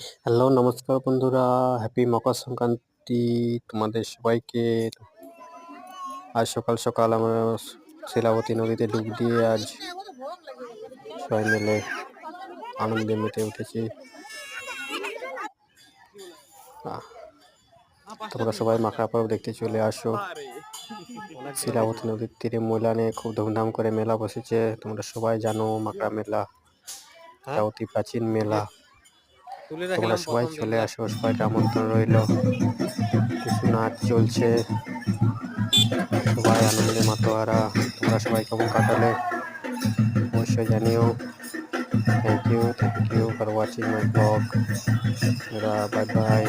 Hello, নমস্কার বন্ধুরা। Happy Makar Sankranti তোমাদের সবাইকে। আজ সকাল সকাল আমরা শিলাবতী নদীতে ডুব দিয়ে আজ সবাই মিলে আনন্দে মেতে উঠেছি। তোমরা সবাই মাখড়া পরব দেখতে চলে আসো। শিলাবতী নদীর তীরে ময়লানে খুব ধুমধাম করে মেলা বসেছে। তোমরা সবাই জানো মাখড়া মেলা এটা অতি প্রাচীন মেলা। তোমরা সবাই চলে আসো, সবাইকে আমন্ত্রণ রইল। কিছু নাচ চলছে, সবাই আনন্দে মাতোয়ারা। তোমরা সবাই কেমন কাটালে অবশ্যই জানিও। Thank you for watching my blog. Bye by.